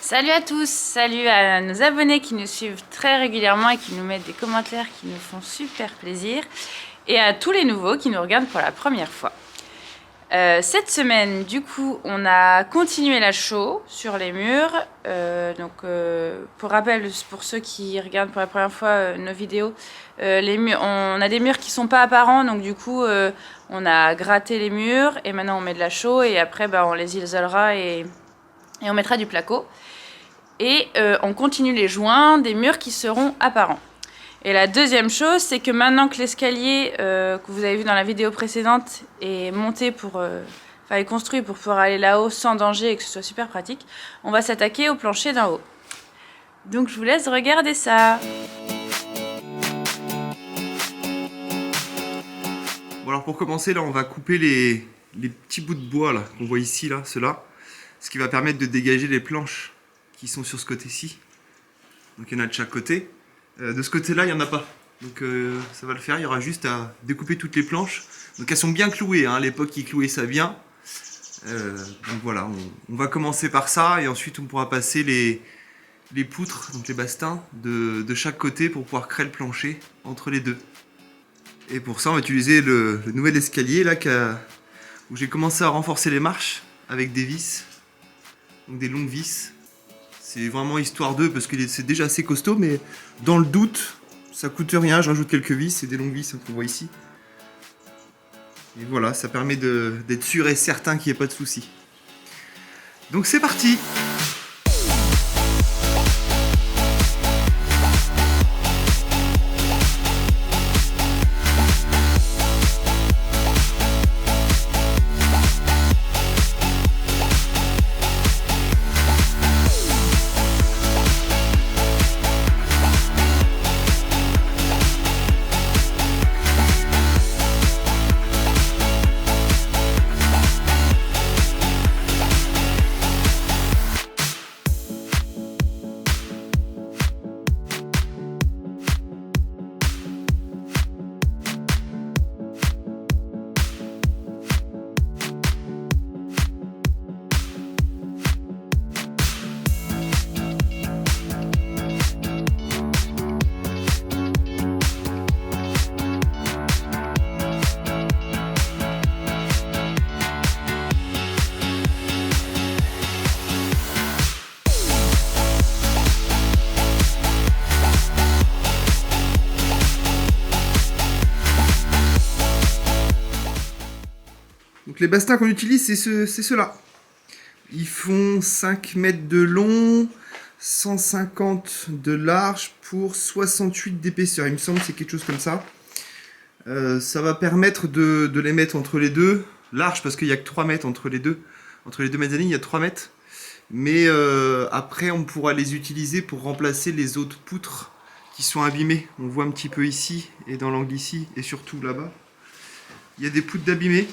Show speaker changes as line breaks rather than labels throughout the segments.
Salut à tous, salut à nos abonnés qui nous suivent très régulièrement et qui nous mettent des commentaires qui nous font super plaisir, et à tous les nouveaux qui nous regardent pour la première fois. Cette semaine, du coup, on a continué la show sur les murs. Pour rappel, pour ceux qui regardent pour la première fois nos vidéos, on a des murs qui sont pas apparents, donc du coup, on a gratté les murs et maintenant on met de la chaux et après, on les isolera et on mettra du placo. Et on continue les joints des murs qui seront apparents. Et la deuxième chose, c'est que maintenant que l'escalier que vous avez vu dans la vidéo précédente est monté est construit pour pouvoir aller là-haut sans danger et que ce soit super pratique, on va s'attaquer au plancher d'en haut. Donc je vous laisse regarder ça.
Bon, alors pour commencer, là on va couper les petits bouts de bois là qu'on voit ici, là, ceux-là, ce qui va permettre de dégager les planches qui sont sur ce côté-ci. Donc il y en a de chaque côté. De ce côté-là, il n'y en a pas. Donc ça va le faire, il y aura juste à découper toutes les planches. Donc elles sont bien clouées, hein. À l'époque ils clouaient ça bien. Donc voilà, on va commencer par ça et ensuite on pourra passer les poutres, donc les bastings, de chaque côté pour pouvoir créer le plancher entre les deux. Et pour ça on va utiliser le nouvel escalier là où j'ai commencé à renforcer les marches avec des vis, donc des longues vis. C'est vraiment histoire d'eux parce que c'est déjà assez costaud, mais dans le doute, ça coûte rien, je rajoute quelques vis, c'est des longues vis qu'on voit ici. Et voilà, ça permet d'être sûr et certain qu'il n'y ait pas de soucis. Donc c'est parti! Donc les bastings qu'on utilise, c'est ceux-là. Ils font 5 mètres de long, 150 de large pour 68 d'épaisseur. Il me semble que c'est quelque chose comme ça. Ça va permettre de les mettre entre les deux. Large parce qu'il n'y a que 3 mètres entre les deux. Entre les deux mezzanines, il y a 3 mètres. Mais après, on pourra les utiliser pour remplacer les autres poutres qui sont abîmées. On voit un petit peu ici et dans l'angle ici et surtout là-bas. Il y a des poutres d'abîmées.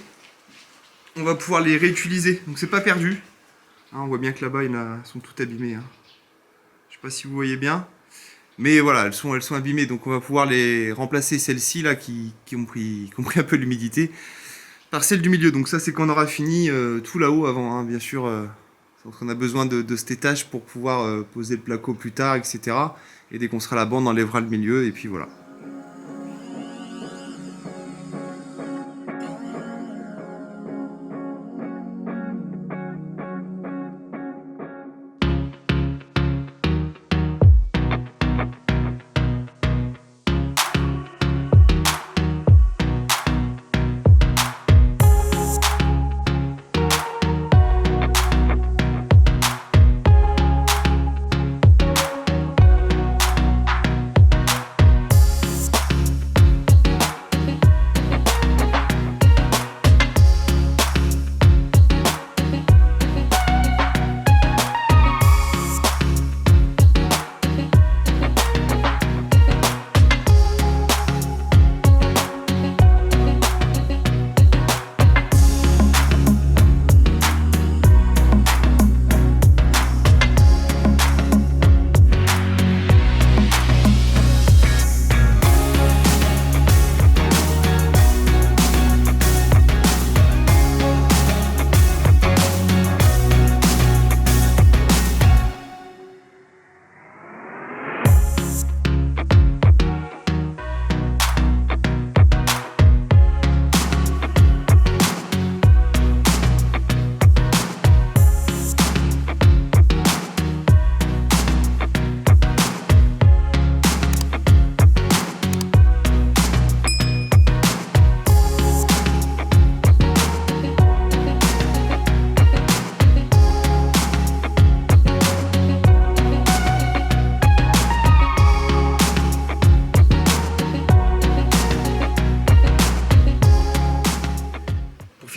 On va pouvoir les réutiliser, donc c'est pas perdu. Hein, on voit bien que là-bas, elles sont toutes abîmées. Hein. Je sais pas si vous voyez bien. Mais voilà, elles sont abîmées, donc on va pouvoir les remplacer, celles-ci là qui ont pris un peu l'humidité, par celles du milieu. Donc ça, c'est quand on aura fini tout là-haut avant, hein, bien sûr. On a besoin de cet étage pour pouvoir poser le placo plus tard, etc. Et dès qu'on sera là-bas, on enlèvera le milieu, et puis voilà.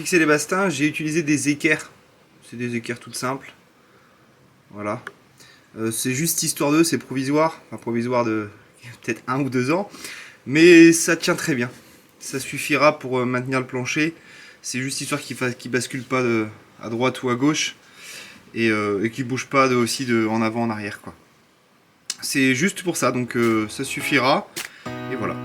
fixer les bastings, j'ai utilisé des équerres. C'est des équerres toutes simples. Voilà. C'est juste histoire d'eux, c'est provisoire. Enfin, provisoire de peut-être 1 ou 2 ans. Mais ça tient très bien. Ça suffira pour maintenir le plancher. C'est juste histoire qu'il bascule pas à droite ou à gauche. Et qu'il bouge pas aussi en avant, en arrière, quoi. C'est juste pour ça, donc ça suffira. Et voilà.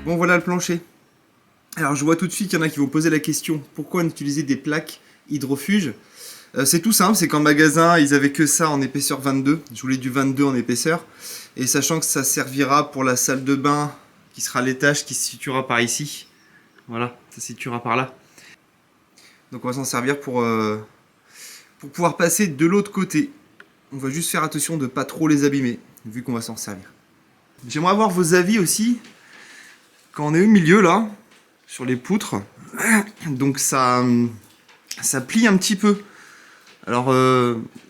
Bon, voilà le plancher. Alors je vois tout de suite qu'il y en a qui vont poser la question, pourquoi on utilisait des plaques hydrofuges? C'est tout simple, c'est qu'en magasin ils avaient que ça en épaisseur 22, je voulais du 22 en épaisseur, et sachant que ça servira pour la salle de bain qui sera à l'étage, qui se situera par ici, voilà, ça se situera par là. Donc on va s'en servir pour pouvoir passer de l'autre côté. On va juste faire attention de ne pas trop les abîmer, vu qu'on va s'en servir. J'aimerais avoir vos avis aussi. Quand on est au milieu là, sur les poutres, donc ça plie un petit peu. Alors,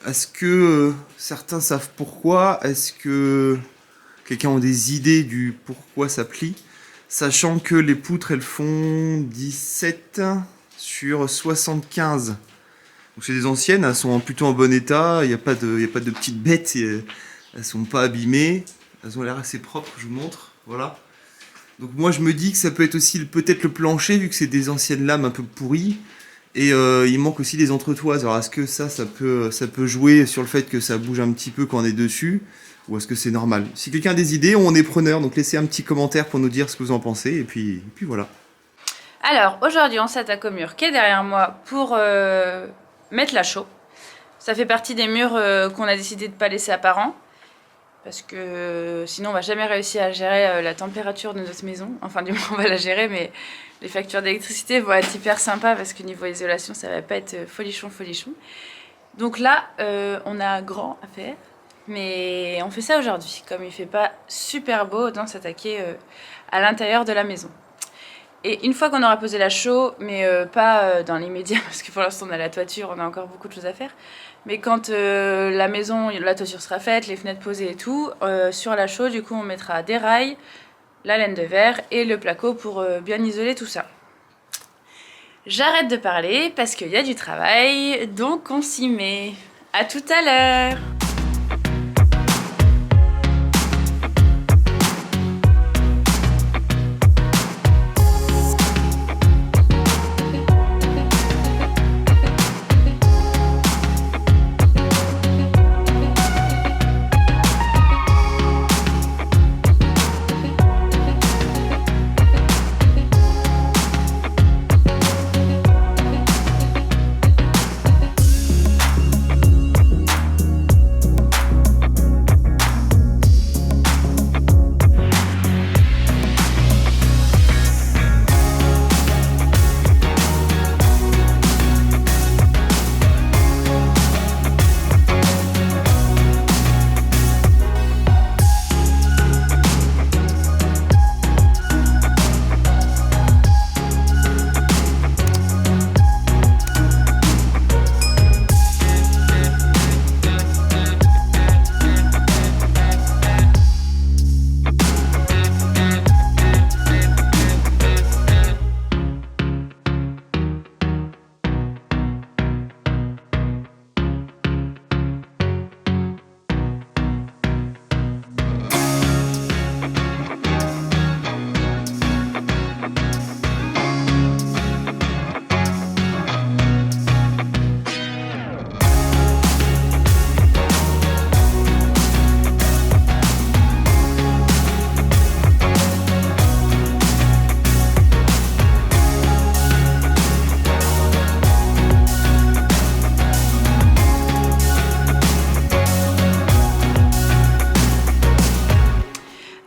est-ce que certains savent pourquoi? Est-ce que quelqu'un a des idées du pourquoi ça plie? Sachant que les poutres, elles font 17 sur 75. Donc c'est des anciennes, elles sont plutôt en bon état, il n'y a pas de petites bêtes, elles sont pas abîmées, elles ont l'air assez propres, je vous montre, voilà. Donc moi je me dis que ça peut être aussi peut-être le plancher, vu que c'est des anciennes lames un peu pourries. Et il manque aussi des entretoises. Alors est-ce que ça peut jouer sur le fait que ça bouge un petit peu quand on est dessus? Ou est-ce que c'est normal? Si quelqu'un a des idées, on est preneur. Donc laissez un petit commentaire pour nous dire ce que vous en pensez. Et puis voilà.
Alors aujourd'hui on s'attaque au mur qui est derrière moi pour mettre la chaux. Ça fait partie des murs qu'on a décidé de ne pas laisser apparents. Parce que sinon on va jamais réussir à gérer la température de notre maison. Enfin du moins on va la gérer, mais les factures d'électricité vont être hyper sympas parce que niveau isolation ça va pas être folichon. Donc là on a grand à faire, mais on fait ça aujourd'hui. Comme il fait pas super beau, autant s'attaquer à l'intérieur de la maison. Et une fois qu'on aura posé la chaux, mais pas dans l'immédiat, parce que pour l'instant on a la toiture, on a encore beaucoup de choses à faire. Mais quand la maison, la toiture sera faite, les fenêtres posées et tout, sur la chaux, du coup on mettra des rails, la laine de verre et le placo pour bien isoler tout ça. J'arrête de parler parce qu'il y a du travail, donc on s'y met. À tout à l'heure!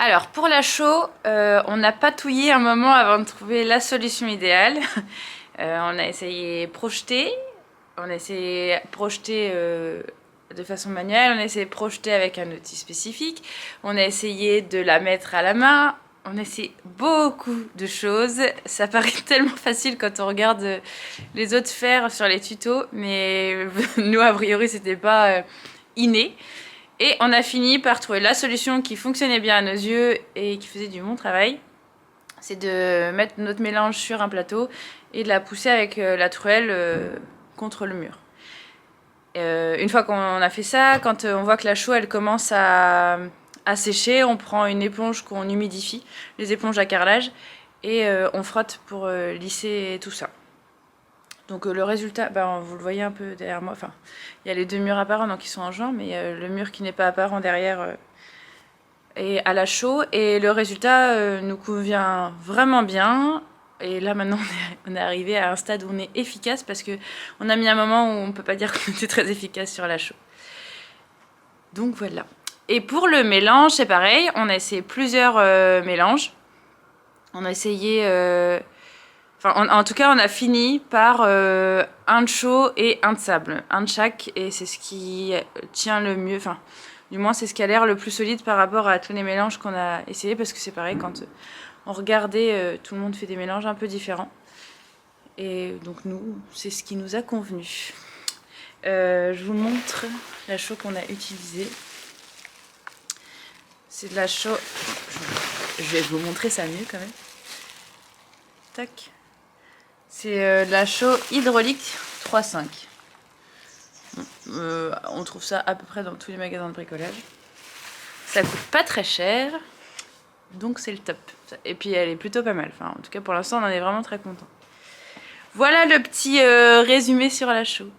Alors, pour la chaux, on a patouillé un moment avant de trouver la solution idéale. On a essayé projeter, on a essayé projeter de façon manuelle, on a essayé projeter avec un outil spécifique, on a essayé de la mettre à la main, on a essayé beaucoup de choses. Ça paraît tellement facile quand on regarde les autres faire sur les tutos, mais nous, a priori, c'était pas inné. Et on a fini par trouver la solution qui fonctionnait bien à nos yeux et qui faisait du bon travail. C'est de mettre notre mélange sur un plateau et de la pousser avec la truelle contre le mur. Une fois qu'on a fait ça, quand on voit que la chaux elle commence à sécher, on prend une éponge qu'on humidifie, les éponges à carrelage, et on frotte pour lisser tout ça. Donc le résultat, vous le voyez un peu derrière moi, enfin, il y a les deux murs apparents donc ils sont en joint, mais le mur qui n'est pas apparent derrière est à la chaux, et le résultat nous convient vraiment bien. Et là maintenant on est arrivé à un stade où on est efficace, parce qu'on a mis un moment où on ne peut pas dire qu'on était très efficace sur la chaux. Donc voilà. Et pour le mélange, c'est pareil, on a essayé plusieurs mélanges. On a essayé... en tout cas, on a fini par un de chaux et un de sable. Un de chaque, et c'est ce qui tient le mieux. Enfin, du moins, c'est ce qui a l'air le plus solide par rapport à tous les mélanges qu'on a essayés, parce que c'est pareil, quand on regardait, tout le monde fait des mélanges un peu différents. Et donc nous, c'est ce qui nous a convenu. Je vous montre la chaux qu'on a utilisée. C'est de la chaux... Je vais vous montrer ça mieux quand même. Tac. C'est de la chaux hydraulique 3.5. On trouve ça à peu près dans tous les magasins de bricolage. Ça coûte pas très cher, donc c'est le top. Et puis elle est plutôt pas mal. Enfin, en tout cas pour l'instant on en est vraiment très content. Voilà le petit résumé sur la chaux.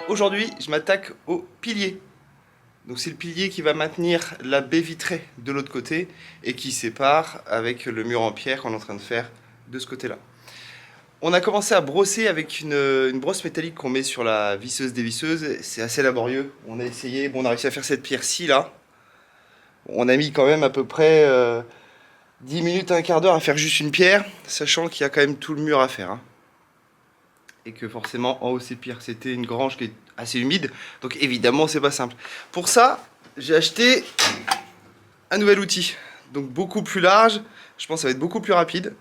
Aujourd'hui, je m'attaque au pilier. Donc c'est le pilier qui va maintenir la baie vitrée de l'autre côté et qui sépare avec le mur en pierre qu'on est en train de faire de ce côté-là. On a commencé à brosser avec une brosse métallique qu'on met sur la visseuse dévisseuse. C'est assez laborieux. On a essayé, bon, on a réussi à faire cette pierre-ci là. On a mis quand même à peu près 10 minutes, un quart d'heure à faire juste une pierre, sachant qu'il y a quand même tout le mur à faire. Hein. Et que forcément en haut c'est pire. C'était une grange qui est assez humide, donc évidemment c'est pas simple. Pour ça, j'ai acheté un nouvel outil. donc beaucoup plus large. Je pense que ça va être beaucoup plus rapide.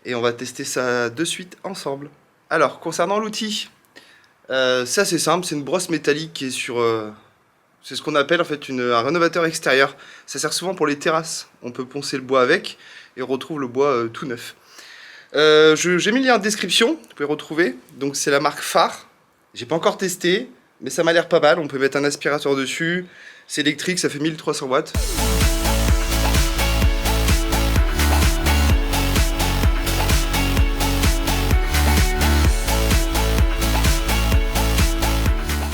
Et on va tester ça de suite ensemble. Alors, concernant l'outil, c'est assez simple, c'est une brosse métallique qui est sur... c'est ce qu'on appelle en fait un rénovateur extérieur. Ça sert souvent pour les terrasses. On peut poncer le bois avec et on retrouve le bois tout neuf. J'ai mis le lien en description, vous pouvez retrouver. Donc c'est la marque Phare. J'ai pas encore testé, mais ça m'a l'air pas mal. On peut mettre un aspirateur dessus. C'est électrique, ça fait 1300 watts.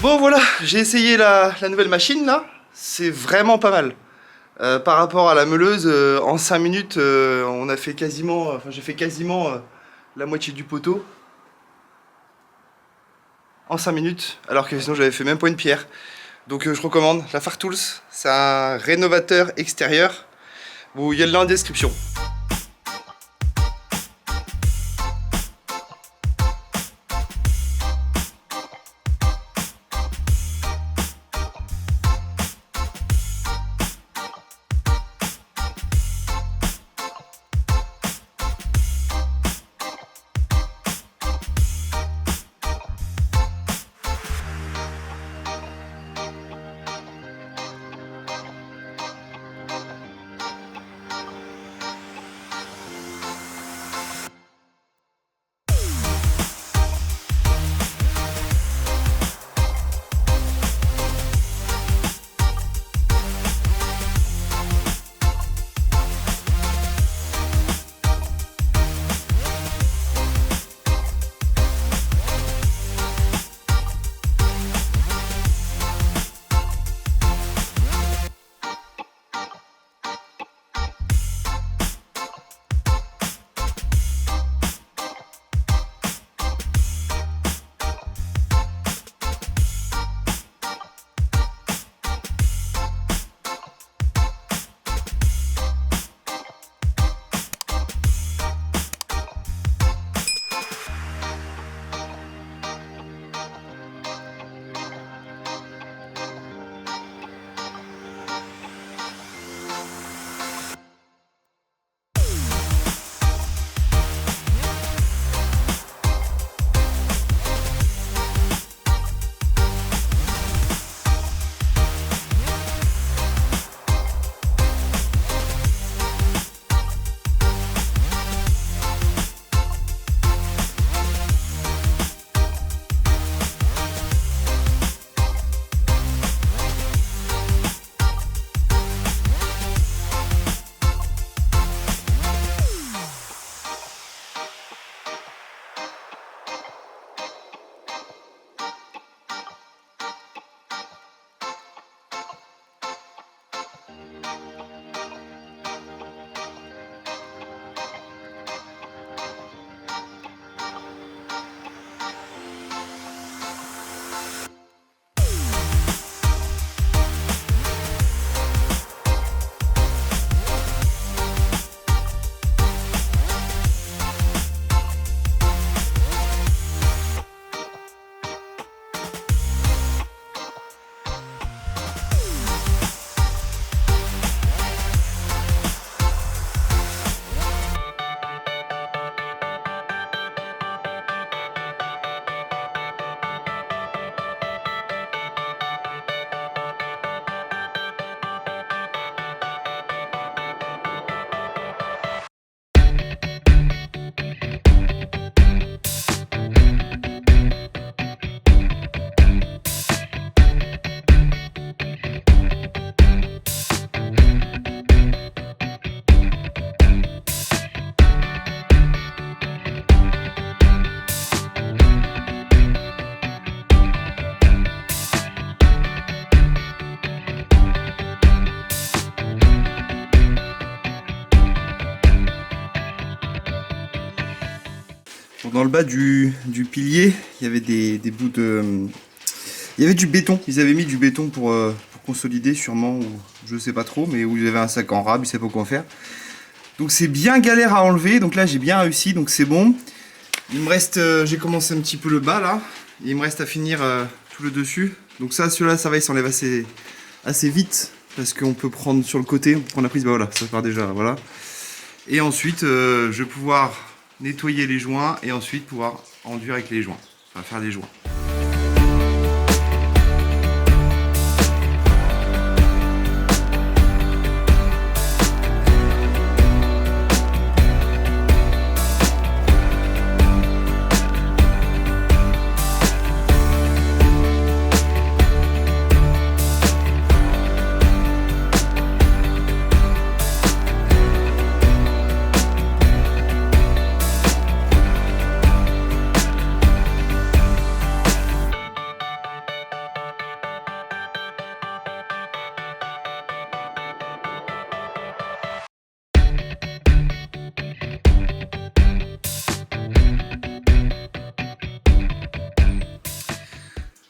Bon voilà, j'ai essayé la nouvelle machine là, c'est vraiment pas mal. Par rapport à la meuleuse, en 5 minutes, on a fait quasiment, j'ai fait quasiment la moitié du poteau. En 5 minutes, alors que sinon j'avais fait même pas une pierre. Donc je recommande la Phare Tools, c'est un rénovateur extérieur. Bon, il y a le lien en description. Dans le bas du pilier, il y avait des bouts de... Il y avait du béton. Ils avaient mis du béton pour consolider sûrement, ou je sais pas trop, mais où il y avait un sac en rab, ils ne savaient pas quoi faire. Donc c'est bien galère à enlever. Donc là j'ai bien réussi, donc c'est bon. Il me reste, j'ai commencé un petit peu le bas là. Et il me reste à finir tout le dessus. Donc ça, celui-là, ça va, il s'enlève assez vite. parce qu'on peut prendre sur le côté, on peut prendre la prise, bah voilà, ça part déjà, voilà. Et ensuite, je vais pouvoir nettoyer les joints et ensuite pouvoir enduire avec les joints, enfin faire les joints.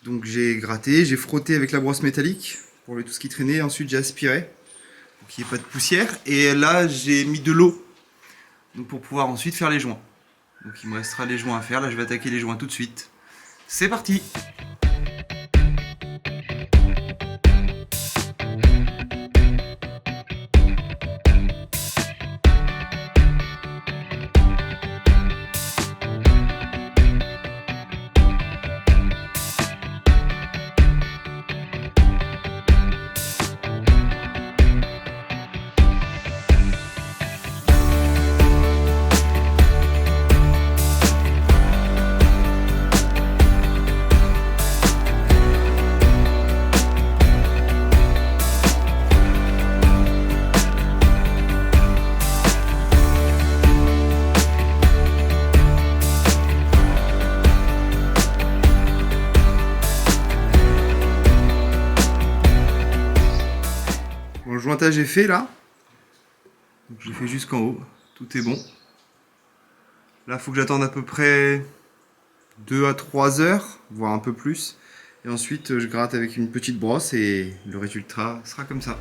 Donc j'ai gratté, j'ai frotté avec la brosse métallique pour enlever tout ce qui traînait. Ensuite j'ai aspiré pour qu'il n'y ait pas de poussière. Et là j'ai mis de l'eau pour pouvoir ensuite faire les joints. Donc il me restera les joints à faire. Là je vais attaquer les joints tout de suite. C'est parti! Bon, le jointage est fait là. Donc j'ai fait jusqu'en haut. Tout est bon. Là, il faut que j'attende à peu près 2 à 3 heures, voire un peu plus. Et ensuite, je gratte avec une petite brosse et le résultat sera comme ça.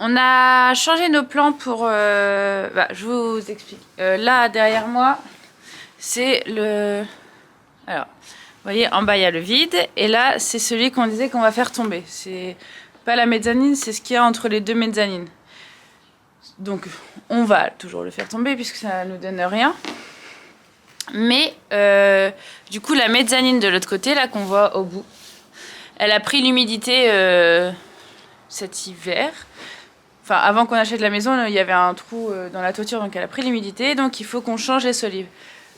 On a changé nos plans pour... je vous explique. Là, derrière moi, c'est le... Alors, vous voyez, en bas, il y a le vide. Et là, c'est celui qu'on disait qu'on va faire tomber. C'est pas la mezzanine, c'est ce qu'il y a entre les deux mezzanines. Donc, on va toujours le faire tomber puisque ça ne nous donne rien. Mais, du coup, la mezzanine de l'autre côté, là, qu'on voit au bout, elle a pris l'humidité cet hiver. Enfin, avant qu'on achète la maison, il y avait un trou dans la toiture, donc elle a pris l'humidité. Donc, il faut qu'on change les solives.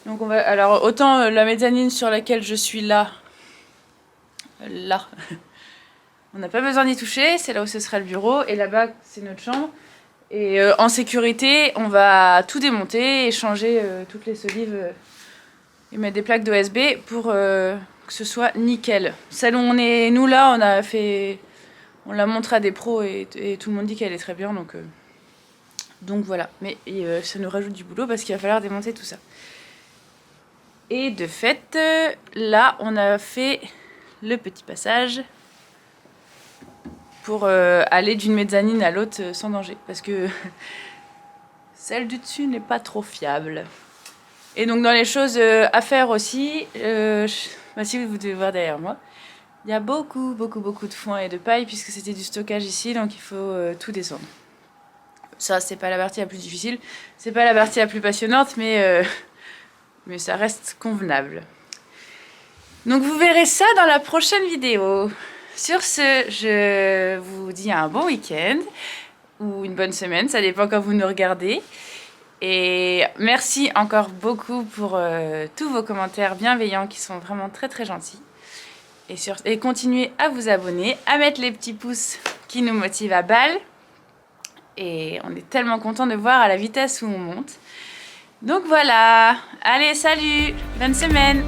Donc, on va... Alors, autant la mezzanine sur laquelle je suis là, on n'a pas besoin d'y toucher. C'est là où ce sera le bureau. Et là-bas, c'est notre chambre. Et en sécurité, on va tout démonter et changer toutes les solives et mettre des plaques d'OSB pour que ce soit nickel. Celle où on est, nous là, on l'a montré à des pros et tout le monde dit qu'elle est très bien, donc voilà. Mais ça nous rajoute du boulot parce qu'il va falloir démonter tout ça. Et de fait, là, on a fait le petit passage pour aller d'une mezzanine à l'autre sans danger. Parce que celle du dessus n'est pas trop fiable. Et donc dans les choses à faire aussi, si vous devez voir derrière moi, il y a beaucoup de foin et de paille puisque c'était du stockage ici, donc il faut tout descendre. Ça, c'est pas la partie la plus difficile, c'est pas la partie la plus passionnante, mais ça reste convenable. Donc vous verrez ça dans la prochaine vidéo. Sur ce, je vous dis un bon week-end ou une bonne semaine, ça dépend quand vous nous regardez. Et merci encore beaucoup pour tous vos commentaires bienveillants qui sont vraiment très très gentils. Et continuez à vous abonner, à mettre les petits pouces qui nous motivent à balle. Et on est tellement content de voir à la vitesse où on monte. Donc voilà, allez salut, bonne semaine.